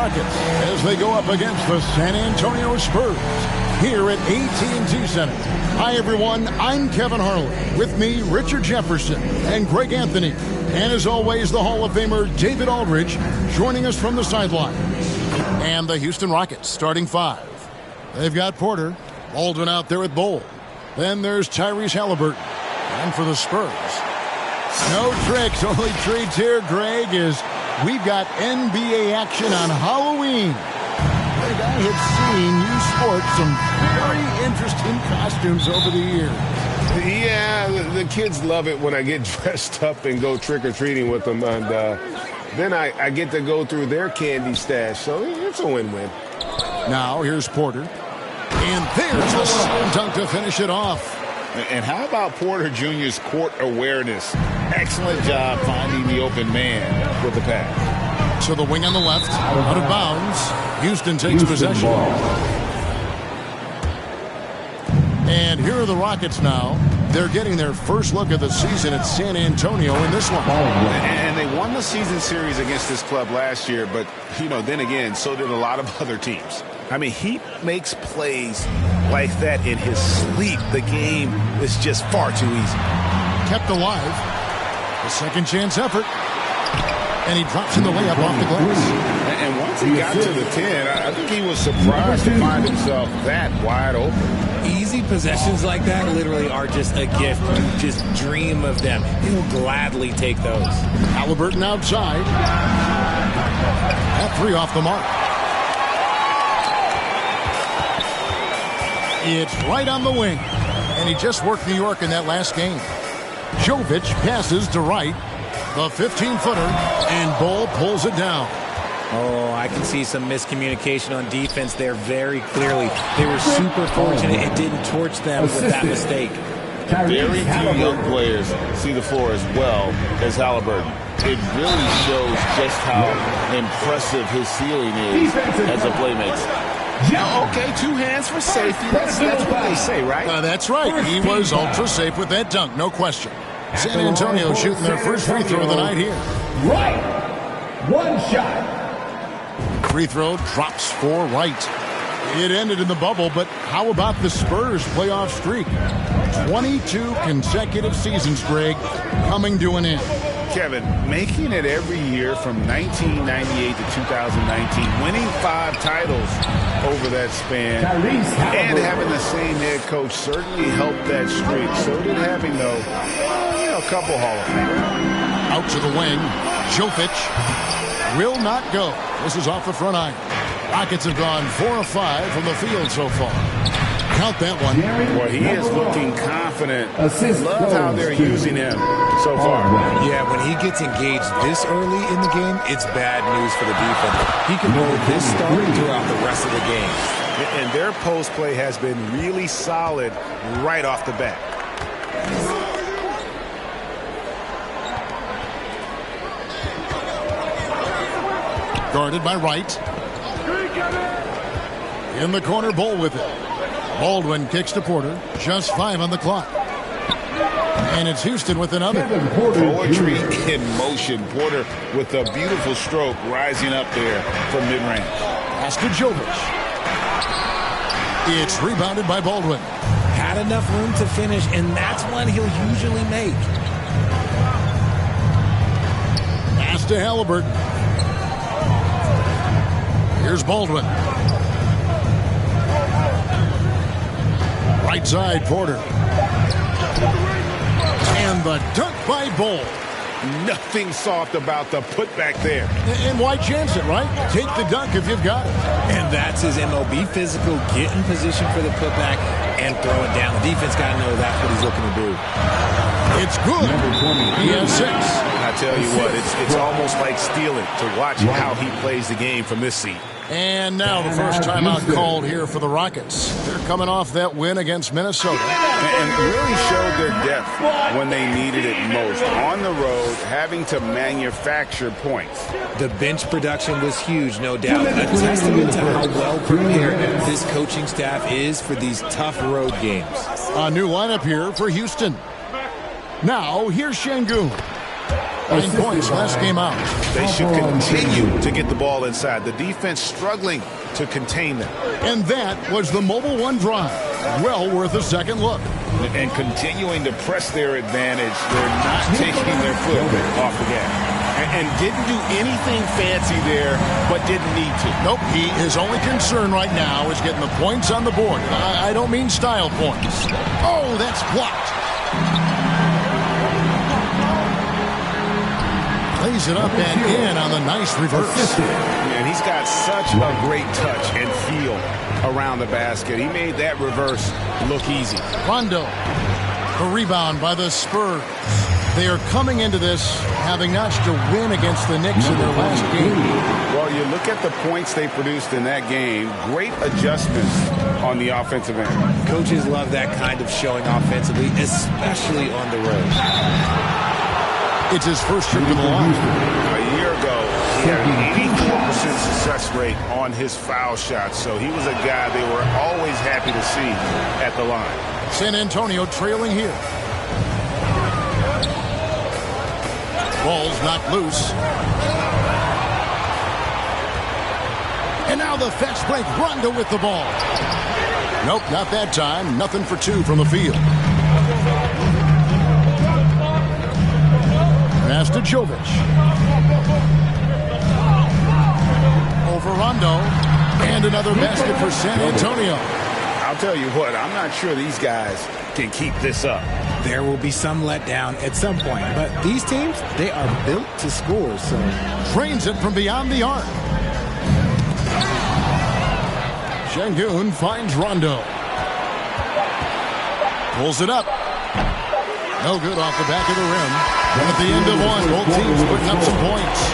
Rockets as they go up against the San Antonio Spurs here at AT&T Center. Hi, everyone. I'm Kevin Harlan. With me, Richard Jefferson and Greg Anthony. And as always, the Hall of Famer David Aldridge joining us from the sideline. And the Houston Rockets starting five. They've got Porter. Baldwin out there at Bowl. Then there's Tyrese Halliburton. And for the Spurs, no tricks, only treats here, Greg, is we've got NBA action on Halloween. Greg, I have seen you sport some very interesting costumes over the years. Yeah, the kids love it when I get dressed up and go trick-or-treating with them. And then I get to go through their candy stash, so it's a win-win. Now here's Porter. And there's a slam dunk to finish it off. And how about Porter Jr.'s court awareness? Excellent job finding the open man with the pass. To the wing on the left, out of bounds. Houston takes possession. And here are the Rockets now. They're getting their first look of the season at San Antonio in this one. And they won the season series against this club last year, but, then again, so did a lot of other teams. I mean, he makes plays like that in his sleep. The game is just far too easy. Kept alive. A second chance effort. And he drops in the layup off the glass. And once he got to the 10, I think he was surprised to find himself that wide open. Easy possessions like that literally are just a gift. You just dream of them. He'll gladly take those. Halliburton outside. That three off the mark. It's right on the wing. And he just worked New York in that last game. Jovic passes to Wright. The 15-footer. And Bull pulls it down. Oh, I can see some miscommunication on defense there very clearly. They were super fortunate it didn't torch them with that mistake. Very few young players see the floor as well as Halliburton. It really shows just how impressive his ceiling is as a playmaker. Okay, two hands for safety. That's what they say, right? That's right. He was ultra safe with that dunk, no question. San Antonio shooting their first free throw of the night here. Right. One shot. Free throw drops for Wright. It ended in the bubble, but how about the Spurs playoff streak? 22 consecutive seasons, Greg, coming to an end. Kevin, making it every year from 1998 to 2019, winning 5 titles over that span, and having the same head coach certainly helped that streak. So did having, a couple Hall of Famers. Out to the wing, Jovic will not go. This is off the front iron. Rockets have gone 4 of 5 from the field so far. Count that one. Boy, he is looking confident. Love how they're using him so far. Yeah, when he gets engaged this early in the game, it's bad news for the defense. He can roll this start throughout the rest of the game. And their post play has been really solid right off the bat. Guarded by Wright. In the corner, Bull with it. Baldwin kicks to Porter. Just 5 on the clock. And it's Houston with another. Poetry in motion. Porter with a beautiful stroke rising up there from mid-range. Pass to Jovic. It's rebounded by Baldwin. Had enough room to finish, and that's one he'll usually make. Pass to Halliburton. Here's Baldwin. Right side, Porter. And the dunk by Bull. Nothing soft about the putback there. And why chance it, right? Take the dunk if you've got it. And that's his MO. Be physical, get in position for the putback, and throw it down. The defense got to know that's what he's looking to do. It's good. He has 6. I tell you what, it's almost like stealing to watch how he plays the game from this seat. And now the first timeout called here for the Rockets. They're coming off that win against Minnesota. And really showed their depth when they needed it most. On the road, having to manufacture points. The bench production was huge, no doubt. A testament to how well prepared this coaching staff is for these tough road games. A new lineup here for Houston. Now, here's Şengün. 9 points last game out. They should continue to get the ball inside. The defense struggling to contain them. And that was the Mobile One drive. Well worth a second look. And continuing to press their advantage. They're not taking their foot off the gas. And didn't do anything fancy there, but didn't need to. Nope, his only concern right now is getting the points on the board. I don't mean style points. Oh, that's blocked. Plays it up and in on the nice reverse. And he's got such a great touch and feel around the basket. He made that reverse look easy. Rondo, the rebound by the Spurs. They are coming into this having notched a win against the Knicks in their last game. Well, you look at the points they produced in that game. Great adjustments on the offensive end. Coaches love that kind of showing offensively, especially on the road. It's his first trip to the line. A year ago, he had an 84% success rate on his foul shots, so he was a guy they were always happy to see at the line. San Antonio trailing here. Ball's knocked loose. And now the fast break. Rondo with the ball. Nope, not that time. Nothing for two from the field. Pass to Jovic. Over Rondo. And another basket for San Antonio. I'll tell you what, I'm not sure these guys can keep this up. There will be some letdown at some point, but these teams, they are built to score, so. Drains it from beyond the arc. Şengün finds Rondo. Pulls it up. No good off the back of the rim. And at the end of one, both teams putting up some points.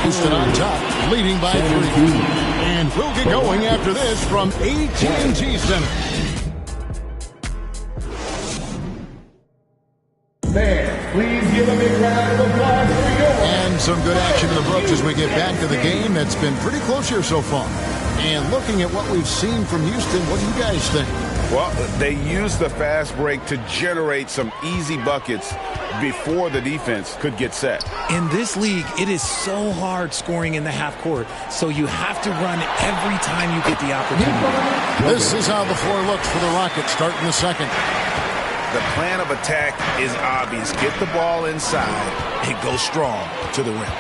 Houston on top, leading by 3. And we'll get going after this from AT&T Center. Fans, please give a big round of applause for your... And some good action in the books as we get back to the game that's been pretty close here so far. And looking at what we've seen from Houston, what do you guys think? Well, they used the fast break to generate some easy buckets before the defense could get set. In this league, it is so hard scoring in the half court, so you have to run every time you get the opportunity. This is how the floor looks for the Rockets starting the second. The plan of attack is obvious. Get the ball inside and go strong to the rim.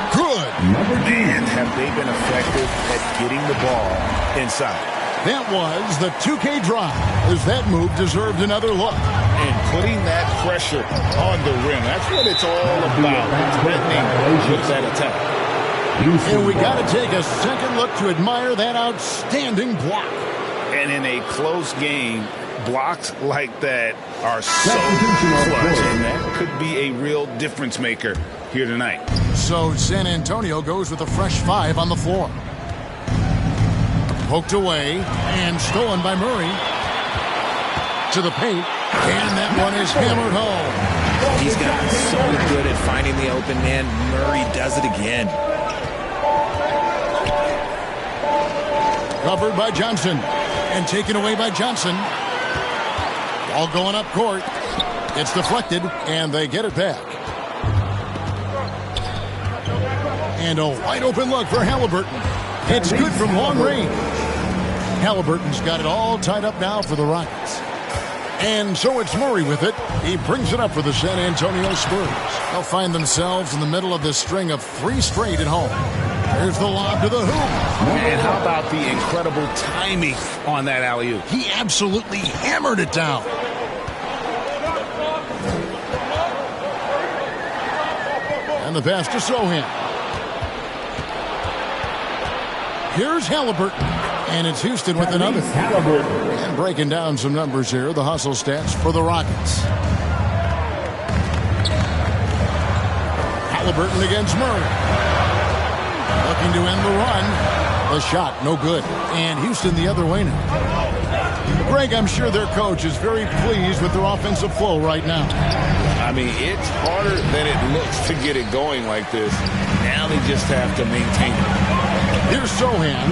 Good. Man, have they been effective at getting the ball inside. That was the 2K drive, as that move deserved another look. And putting that pressure on the rim, that's what it's all about. Threatening with that attack. And we got to take a second look to admire that outstanding block. And in a close game, blocks like that are so clutch, and that could be a real difference maker here tonight. So San Antonio goes with a fresh 5 on the floor. Poked away and stolen by Murray. To the paint, and that one is hammered home. He's gotten so good at finding the open man. Murray does it again. Covered by Johnson and taken away by Johnson. Ball going up court. It's deflected, and they get it back. And a wide open look for Halliburton. It's good from long range. Halliburton's got it all tied up now for the Rockets. And so it's Murray with it. He brings it up for the San Antonio Spurs. They'll find themselves in the middle of this string of 3 straight at home. There's the lob to the hoop. And how about the incredible timing on that alley-oop? He absolutely hammered it down. And the pass to Sohan. Here's Halliburton. And it's Houston with another. And breaking down some numbers here, the hustle stats for the Rockets. Halliburton against Murray. Looking to end the run. The shot, no good. And Houston the other way now. Greg, I'm sure their coach is very pleased with their offensive flow right now. I mean, it's harder than it looks to get it going like this. Now they just have to maintain it. Here's Sohan.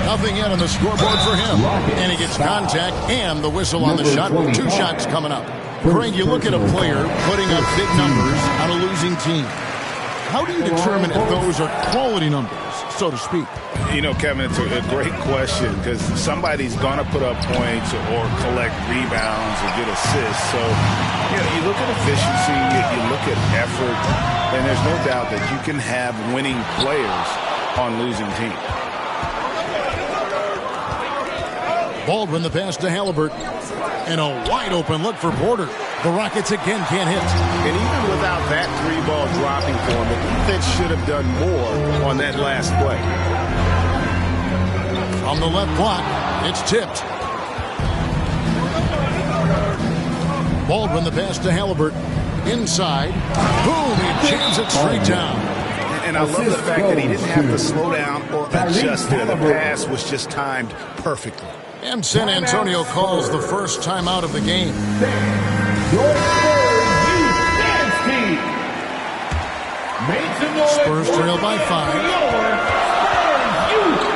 Nothing yet on the scoreboard for him. And he gets contact and the whistle on the shot with 2 shots coming up. Craig, you look at a player putting up big numbers on a losing team. How do you determine if those are quality numbers, so to speak? You know, Kevin, it's a great question because somebody's going to put up points or collect rebounds or get assists. So, you know, you look at efficiency, you look at effort, and there's no doubt that you can have winning players on losing teams. Baldwin the pass to Halliburton. And a wide open look for Porter. The Rockets again can't hit. And even without that three ball dropping for him, the defense should have done more on that last play. From the left block, it's tipped. Baldwin the pass to Halliburton. Inside. Boom, he jams it straight down. And I love the fact that he didn't have to slow down or adjust there. The pass was just timed perfectly. And San Antonio calls the first timeout of the game. Spurs trail by 5.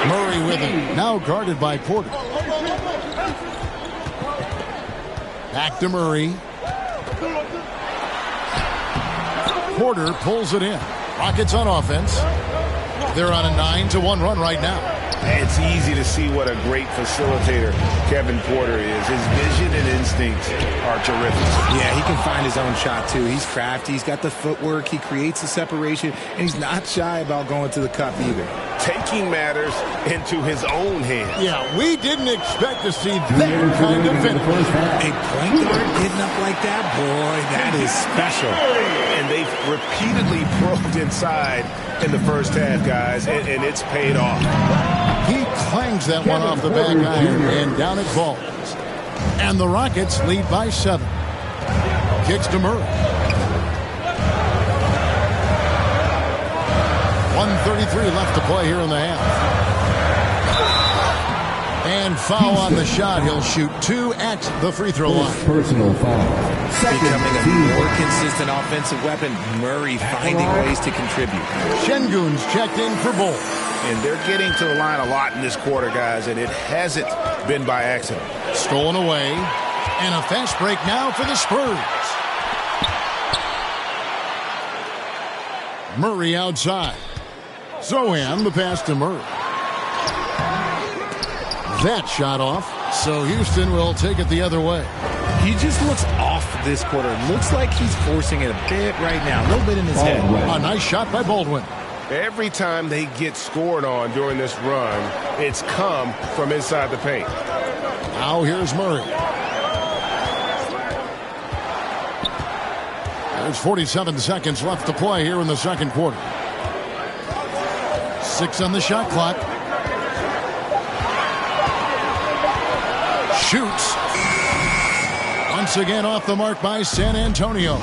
Murray with it. Now guarded by Porter. Back to Murray. Porter pulls it in. Rockets on offense. They're on a 9-1 run right now. It's easy to see what a great facilitator Kevin Porter is. His vision and instincts are terrific. Yeah, he can find his own shot, too. He's crafty. He's got the footwork. He creates the separation, and he's not shy about going to the cup either. Taking matters into his own hands. Yeah, we didn't expect to see that kind of finish. A point guard getting up like that, boy, that is special. And they've repeatedly probed inside in the first half, guys, and it's paid off. He clangs that one off the back iron and down it falls. And the Rockets lead by 7. Kicks to Murray. 1:33 left to play here in the half. And foul on the shot. He'll shoot 2 at the free throw line. Personal foul. Becoming a more consistent offensive weapon. Murray finding ways to contribute. Şengün's checked in for Bull. And they're getting to the line a lot in this quarter, guys, and it hasn't been by accident. Stolen away. And a fast break now for the Spurs. Murray outside. Zohan the pass to Murray. That shot off, so Houston will take it the other way. He just looks off this quarter. Looks like he's forcing it a bit right now. A little bit in his head. A nice shot by Baldwin. Every time they get scored on during this run, it's come from inside the paint. Now here's Murray. There's 47 seconds left to play here in the second quarter. 6 on the shot clock. Shoots. Once again off the mark by San Antonio.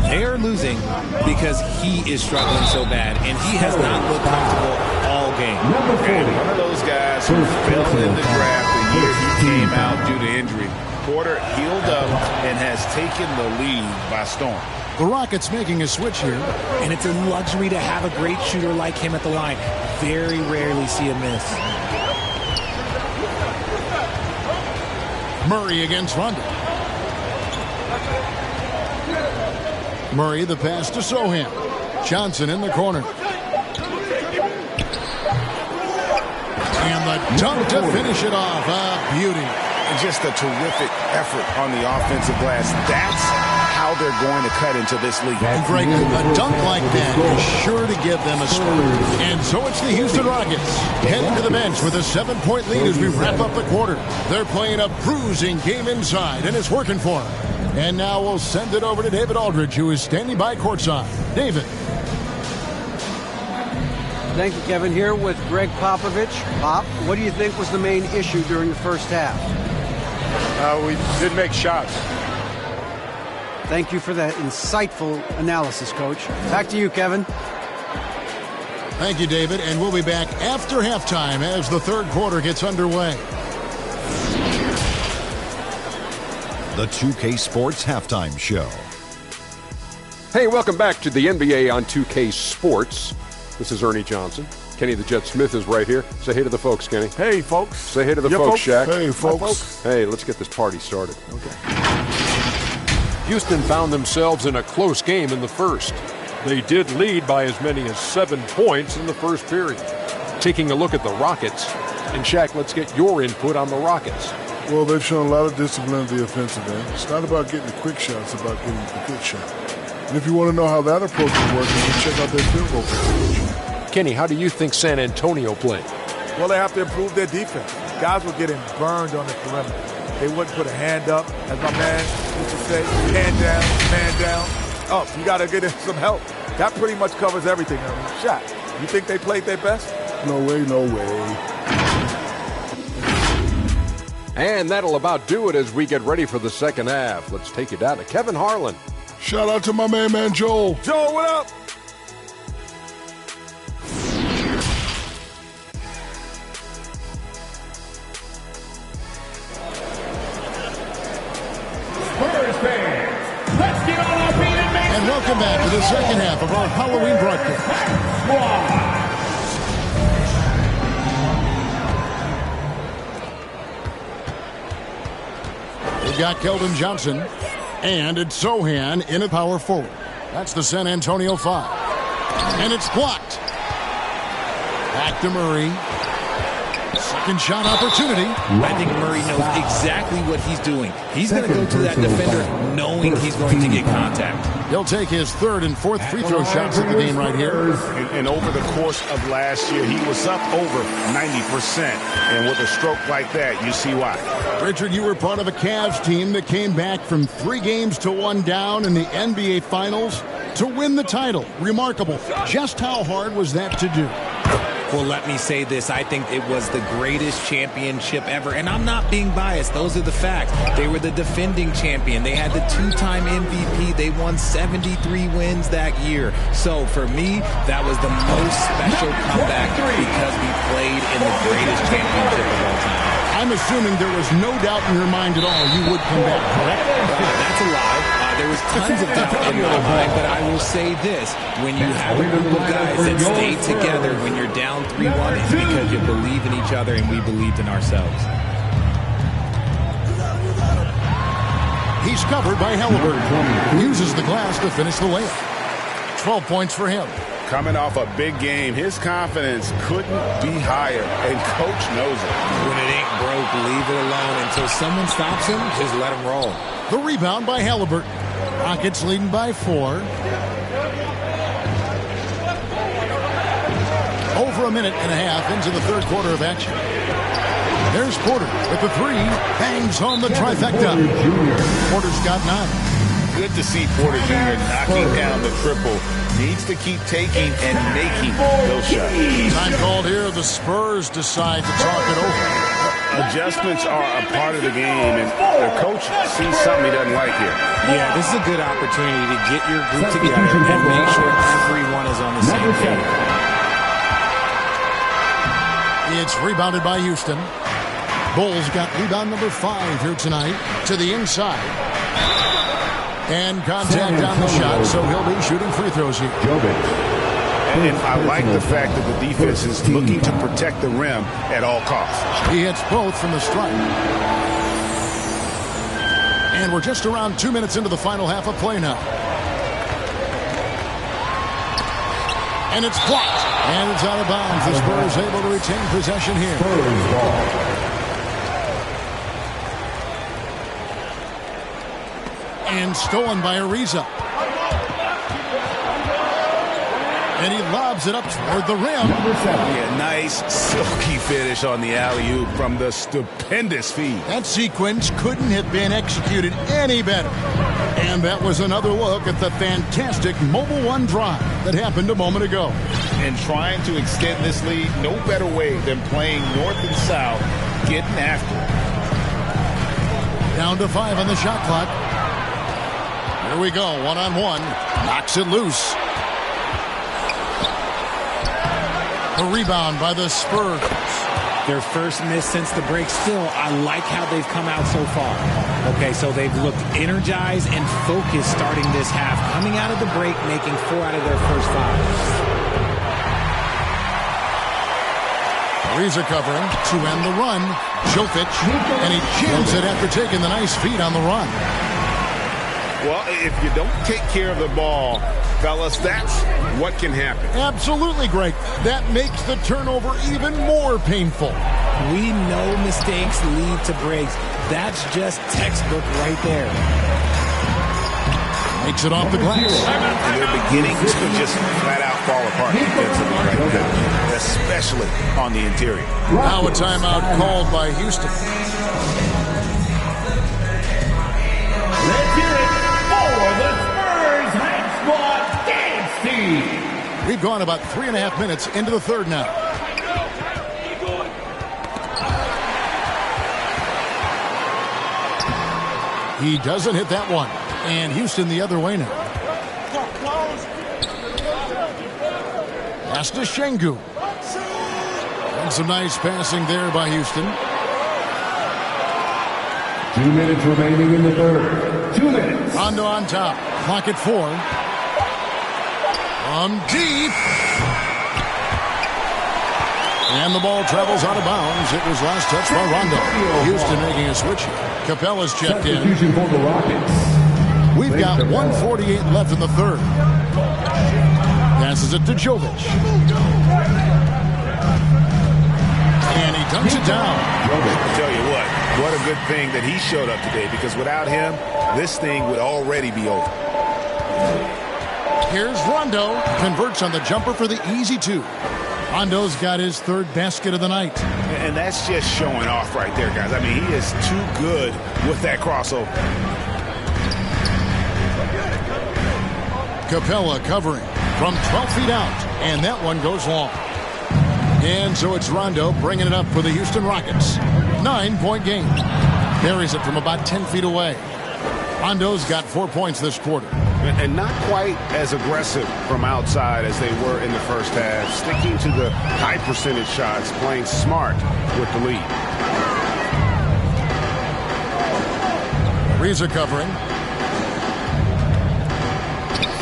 They're losing because he is struggling so bad, and he has not looked comfortable all game. And one of those guys who fell in the draft the year he came out due to injury. Porter healed up and has taken the lead by storm. The Rockets making a switch here. And it's a luxury to have a great shooter like him at the line. Very rarely see a miss. Murray against Rondo. Murray the pass to Zohan. Johnson in the corner. And the dunk to finish it off. Beauty. Just a terrific effort on the offensive glass. That's how they're going to cut into this league. And Greg, a dunk like that is sure to give them a score. And so it's the Houston Rockets heading to the bench with a 7-point lead as we wrap up the quarter. They're playing a bruising game inside, and it's working for them. And now we'll send it over to David Aldridge, who is standing by courtside. David. Thank you, Kevin. Here with Greg Popovich. Pop, what do you think was the main issue during the first half? We didn't make shots. Thank you for that insightful analysis, Coach. Back to you, Kevin. Thank you, David. And we'll be back after halftime as the third quarter gets underway. The 2K Sports Halftime Show. Hey, welcome back to the NBA on 2K Sports. This is Ernie Johnson. Kenny the Jet Smith is right here. Say hey to the folks, Kenny. Hey, folks. Say hey to the folks, Shaq. Hey, folks. Hey, let's get this party started. Okay. Houston found themselves in a close game in the first. They did lead by as many as 7 points in the first period. Taking a look at the Rockets. And Shaq, let's get your input on the Rockets. Well, they've shown a lot of discipline at the offensive end. It's not about getting the quick shots, it's about getting the good shot. And if you want to know how that approach is working, you can check out their field goal percentage. Kenny, how do you think San Antonio played? Well, they have to improve their defense. Guys were getting burned on the perimeter. They wouldn't put a hand up, as my man used to say, hand down, man down. Oh, you got to get in some help. That pretty much covers everything. I mean, Shaq, you think they played their best? No way, no way. And that'll about do it as we get ready for the second half. Let's take you down to Kevin Harlan. Shout out to my man Joel. Joel, what up? And welcome back to the second half of our Halloween broadcast. We've got Keldon Johnson, and it's Sohan in a power forward. That's the San Antonio 5. And it's blocked. Back to Murray. Second shot opportunity. I think Murray knows exactly what he's doing. He's going to go to that defender knowing he's going to get contact. He'll take his third and fourth free throw shots of the game right here. And over the course of last year, he was up over 90%. And with a stroke like that, you see why. Richard, you were part of a Cavs team that came back from 3 games to 1 down in the NBA Finals to win the title. Remarkable. Just how hard was that to do? Well, let me say this. I think it was the greatest championship ever. And I'm not being biased. Those are the facts. They were the defending champion. They had the 2-time MVP. They won 73 wins that year. So for me, that was the most special comeback because we played in the greatest championship of all time. I'm assuming there was no doubt in your mind at all you would come back, correct? That's a lie. There was tons of doubt in my mind, but I will say this. When you have a group of guys that stay together when you're down 3-1, it's because you believe in each other and we believed in ourselves. He's covered by Halliburton. Uses the glass to finish the layup. 12 points for him. Coming off a big game, his confidence couldn't be higher, and Coach knows it. When it ain't broke, leave it alone. Until someone stops him, just let him roll. The rebound by Halliburton. Rockets leading by 4. Over a minute and a half into the third quarter of action. There's Porter with the 3. Bangs home the trifecta. Porter's got 9. Good to see Porter Jr. knocking down the triple. Needs to keep taking and making those shots. Time called here. The Spurs decide to talk it over. Adjustments are a part of the game, and the coach sees something he doesn't like here. Yeah, this is a good opportunity to get your group together and make sure everyone is on the same page. It's rebounded by Houston. Bulls got rebound number 5 here tonight to the inside. And contact on the shot, so he'll be shooting free throws here. And I like the fact that the defense is looking to protect the rim at all costs. He hits both from the stripe. And we're just around 2 minutes into the final half of play now. And it's blocked. And it's out of bounds. The Spurs able to retain possession here. And stolen by Ariza. And he lobs it up toward the rim. Yeah, nice silky finish on the alley-oop from the stupendous feed. That sequence couldn't have been executed any better. And that was another look at the fantastic Mobile One drive that happened a moment ago. And trying to extend this lead, no better way than playing north and south, getting after it. Down to 5 on the shot clock. Here we go, 1-on-1. Knocks it loose. A rebound by the Spurs. Their first miss since the break. Still, I like how they've come out so far. Okay, so they've looked energized and focused starting this half. Coming out of the break, making 4 out of their first 5. Ariza covering to end the run. Jokic, and he jams it after taking the nice feed on the run. Well, if you don't take care of the ball, fellas, that's what can happen. Absolutely, Greg. That makes the turnover even more painful. We know mistakes lead to breaks. That's just textbook right there. Makes it off the glass. And they're beginning to just flat out fall apart defensively right now, especially on the interior. Now a timeout called by Houston. Let's hear it for the Spurs High Squad Dance Team. We've gone about 3.5 minutes into the third now. He doesn't hit that one. And Houston the other way now. Pass to Şengün. And some nice passing there by Houston. 2 minutes remaining in the third. 2 minutes. Rondo on top. Clock at 4. From deep. And the ball travels out of bounds. It was last touched by Rondo. Houston making a switch. Capella's checked in. Substitution for the Rockets. We've got 1:48 left in the third. Passes it to Jovic. And he dunks it down. I'll tell you what a good thing that he showed up today, because without him, this thing would already be over. Here's Rondo. Converts on the jumper for the easy 2. Rondo's got his third basket of the night. And that's just showing off right there, guys. I mean, he is too good with that crossover. Capella covering from 12 feet out, and that one goes long. And so it's Rondo bringing it up for the Houston Rockets. 9-point game. Buries it from about 10 feet away. Rondo's got 4 points this quarter. And not quite as aggressive from outside as they were in the first half. Sticking to the high percentage shots, playing smart with the lead. Ariza covering.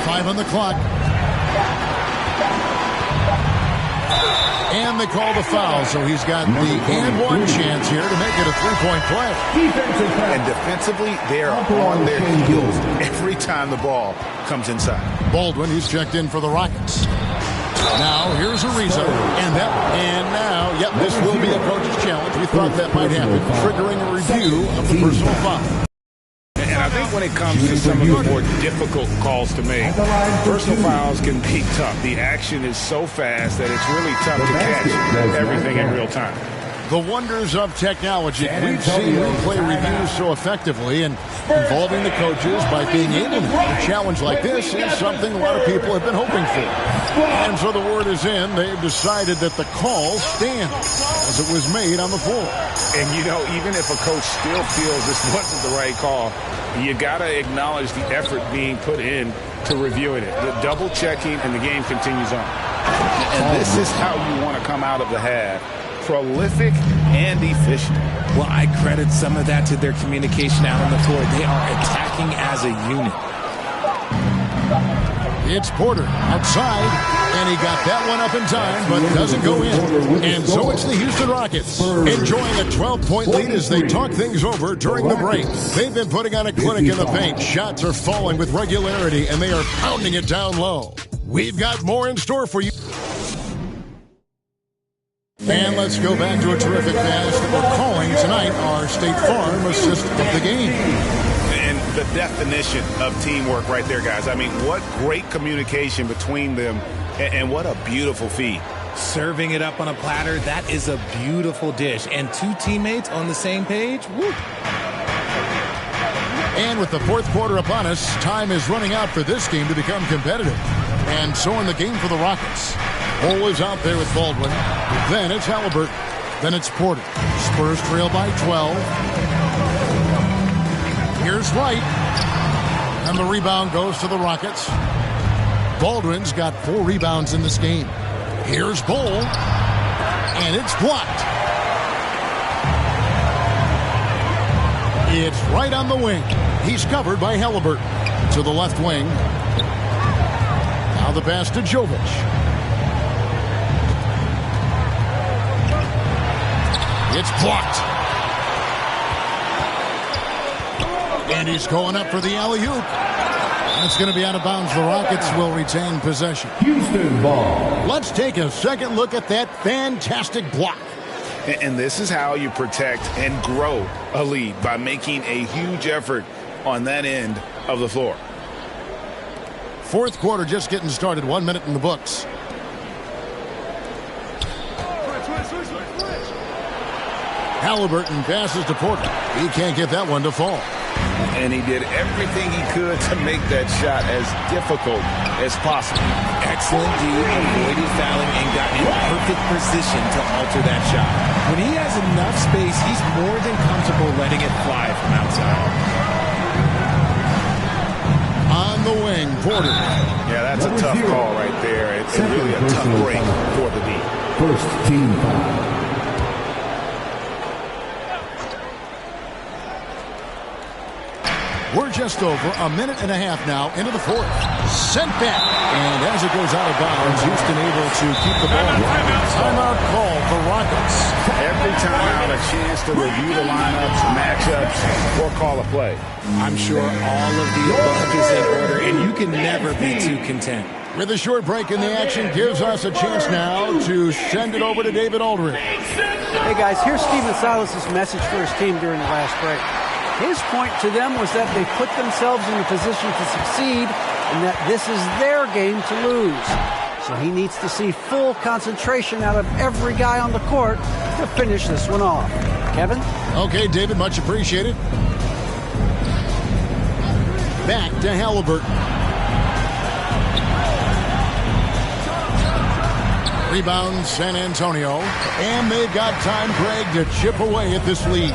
5 on the clock. And they call the foul, so he's got the and one chance here to make it a 3-point play. And defensively, they're on their heels every time the ball comes inside. Baldwin, he's checked in for the Rockets. Now, here's Ariza. And now, yep, this will be a coach's challenge. We thought that might happen, triggering a review of the personal foul. And I think when it comes to some of the more difficult calls to make, personal fouls can be tough. The action is so fast that it's really tough to catch everything in real time. The wonders of technology. We've seen replay reviews so effectively, and involving the coaches by being able to have a challenge like this is something a lot of people have been hoping for. And so the word is in. They've decided that the call stands as it was made on the floor. And, you know, even if a coach still feels this wasn't the right call, you got to acknowledge the effort being put in to reviewing it. The double checking, and the game continues on. And this is how you want to come out of the half. Prolific and efficient. Well, I credit some of that to their communication out on the floor. They are attacking as a unit. It's Porter outside, and he got that one up in time, but doesn't go in. And so it's the Houston Rockets enjoying a 12-point lead as they talk things over during the break. They've been putting on a clinic in the paint. Shots are falling with regularity, and they are pounding it down low. We've got more in store for you. And let's go back to a terrific pass that we're calling tonight our State Farm assist of the game. And the definition of teamwork right there, guys. I mean, what great communication between them, and what a beautiful feed. Serving it up on a platter, that is a beautiful dish. And 2 teammates on the same page, woo. And with the fourth quarter upon us, time is running out for this game to become competitive. And so in the game for the Rockets. Cole is out there with Baldwin. Then it's Halliburton. Then it's Porter. Spurs trail by 12. Here's Wright. And the rebound goes to the Rockets. Baldwin's got 4 rebounds in this game. Here's Bol. And it's blocked. It's right on the wing. He's covered by Halliburton. To the left wing. Now the pass to Jovic. It's blocked. And he's going up for the alley-oop. It's going to be out of bounds. The Rockets will retain possession. Houston ball. Let's take a second look at that fantastic block. And this is how you protect and grow a lead, by making a huge effort on that end of the floor. Fourth quarter just getting started. 1 minute in the books. Halliburton passes to Porter. He can't get that one to fall. And he did everything he could to make that shot as difficult as possible. Excellent D, avoided fouling and got in perfect position to alter that shot. When he has enough space, he's more than comfortable letting it fly from outside. On the wing, Porter. Yeah, that's a tough call right there. It's really a tough break for the D. First team foul. We're just over a minute and a half now into the fourth. Sent back. And as it goes out of bounds, Houston able to keep the ball. Timeout call for Rockets. Every timeout, a chance to review the lineups, matchups, or call a play. I'm sure all of the above is in order, and you can never be too content. With a short break in the action, gives us a chance now to send it over to David Aldridge. Hey, guys, here's Stephen Silas's message for his team during the last break. His point to them was that they put themselves in a position to succeed and that this is their game to lose. So he needs to see full concentration out of every guy on the court to finish this one off. Kevin? Okay, David, much appreciated. Back to Halliburton. Rebound, San Antonio. And they've got time, Greg, to chip away at this lead.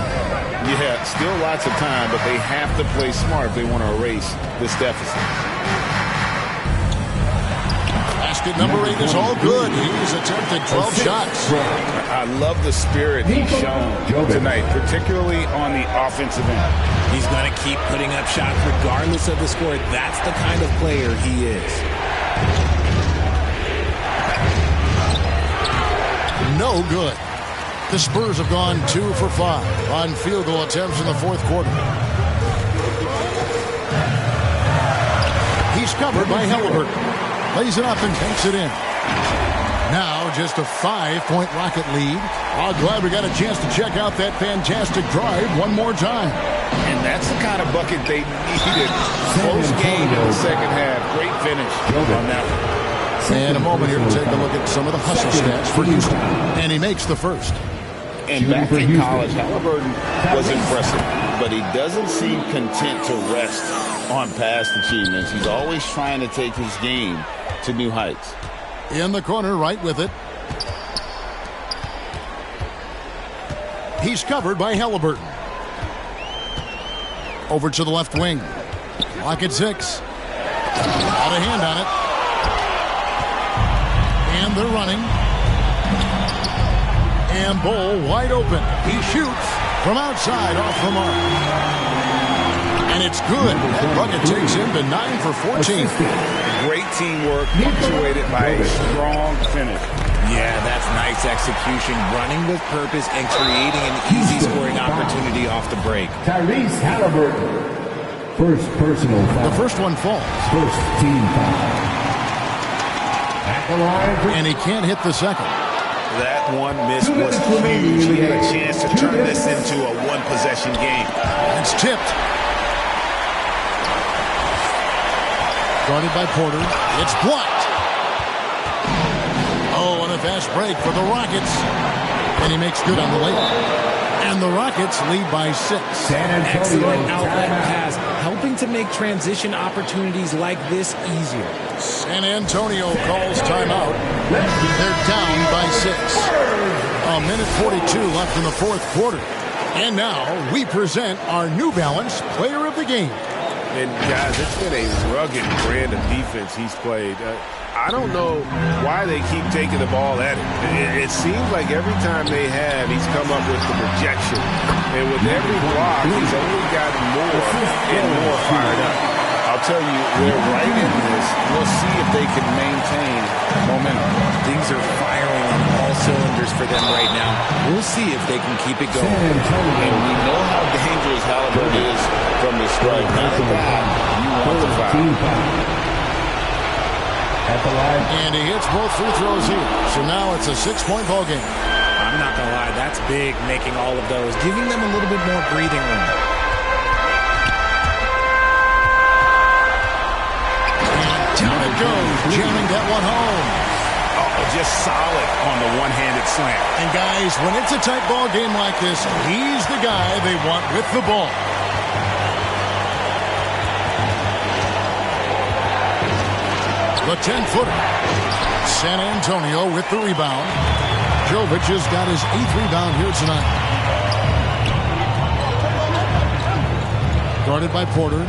Yeah, still lots of time, but they have to play smart if they want to erase this deficit. Basket number 8 is all good. He's attempted 12 shots. I love the spirit he's shown tonight, particularly on the offensive end. He's going to keep putting up shots regardless of the score. That's the kind of player he is. No good. The Spurs have gone 2 for 5 on field goal attempts in the fourth quarter. He's covered by Halliburton. Lays it up and takes it in. Now just a 5-point Rocket lead. Oh, glad we got a chance to check out that fantastic drive one more time. And that's the kind of bucket they needed. Close game in the second half. Great finish on that one. And a moment here to take a look at some of the hustle stats for Houston. And he makes the first. And back in college, Halliburton was impressive, but he doesn't seem content to rest on past achievements. He's always trying to take his game to new heights. In the corner, right with it. He's covered by Halliburton. Over to the left wing. Lock at 6. Out of hand on it. And they're running. And Bull wide open. He shoots from outside off the mark. And it's good. That bucket takes him to 9 for 14. Great teamwork punctuated by a strong finish. Yeah, that's nice execution. Running with purpose and creating an easy scoring opportunity off the break. Tyrese Halliburton. First personal foul. The first one falls. First team foul. At the line. And he can't hit the second. That one miss was huge. He had a chance to turn this into a one-possession game. It's tipped. Guarded by Porter. It's blocked. Oh, and a fast break for the Rockets. And he makes good on the layup. And the Rockets lead by 6. Excellent outlet pass, helping to make transition opportunities like this easier. San Antonio calls timeout. They're down by 6. A minute 42 left in the fourth quarter. And now we present our New Balance Player of the Game. And guys, it's been a rugged brand of defense he's played. I don't know why they keep taking the ball at him. It seems like every time they have, he's come up with the projection. And with every block, he's only gotten more and more fired up. I'll tell you, we're right in this. We'll see if they can maintain momentum. Things are firing on all cylinders for them right now. We'll see if they can keep it going. And we know how dangerous Halliburton is from the stripe. Not a guy you wants a foul. And he hits both free throws here. So now it's a 6-point ball game. I'm not going to lie, that's big, making all of those, giving them a little bit more breathing room. And down it goes, jamming that one home. Oh, just solid on the one-handed slam. And guys, when it's a tight ball game like this, he's the guy they want with the ball. The 10-footer. San Antonio with the rebound. Jovic has got his 8th rebound here tonight. Guarded by Porter.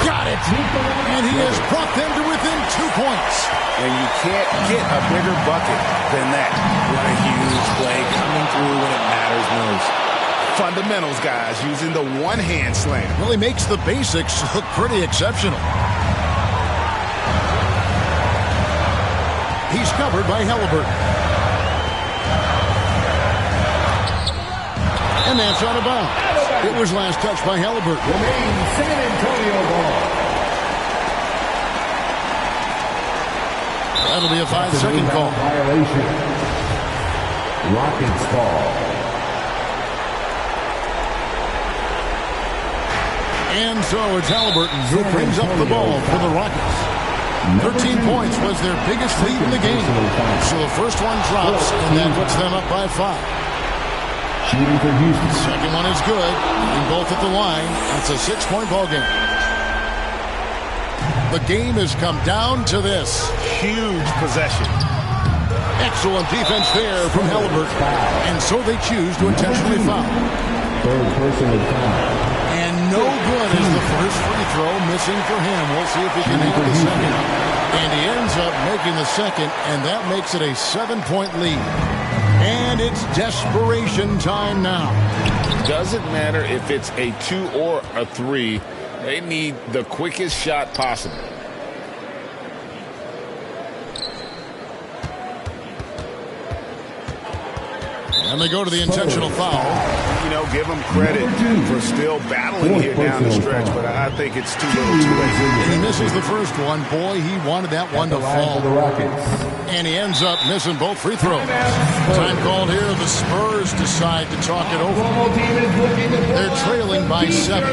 Got it! And he has brought them to within 2 points. And you can't get a bigger bucket than that. What a huge play coming through when it matters most. Fundamentals, guys, using the one-hand slam. Really makes the basics look pretty exceptional. He's covered by Halliburton. And that's out of bounds. It was last touched by Halliburton. Remains San Antonio ball. That'll be a 5-second call. Violation. Rockets ball. And so it's Halliburton who brings up the ball for the Rockets. 13 points was their biggest lead in the game. So the first one drops, and that puts them up by 5. Shooting for Houston. Second one is good, and both at the line. That's a 6-point ball game. The game has come down to this. Huge possession. Excellent defense there from Halliburton. And so they choose to intentionally foul. Third personal foul. And no good is the first free throw, missing for him. We'll see if he can hit the second. And he ends up making the second, and that makes it a 7-point lead. And it's desperation time now. Doesn't matter if it's a 2 or a 3. They need the quickest shot possible. And they go to the intentional foul. You know, give them credit for still battling here down the stretch, but I think it's too little too late. And he misses the first one. Boy, he wanted that one to fall. And he ends up missing both free throws. Time called here. The Spurs decide to talk it over. They're trailing by 7.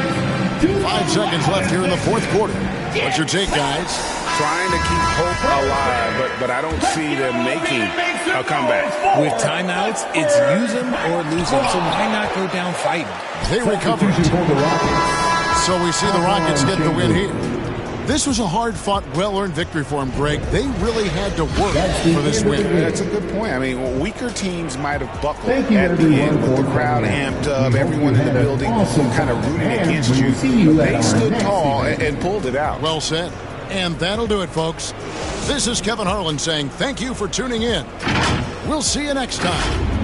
5 seconds left here in the fourth quarter. What's your take, guys? Trying to keep hope alive, but I don't see them making a comeback. With timeouts, it's use them or lose them, so why not go down fighting? They recovered. So we see the Rockets get the win here. This was a hard-fought, well-earned victory for them, Greg. They really had to work for this win. That's a good point. I mean, weaker teams might have buckled at the end with the crowd amped up, everyone in the building kind of rooting against you. They stood tall and pulled it out. Well said. And that'll do it, folks. This is Kevin Harlan saying thank you for tuning in. We'll see you next time.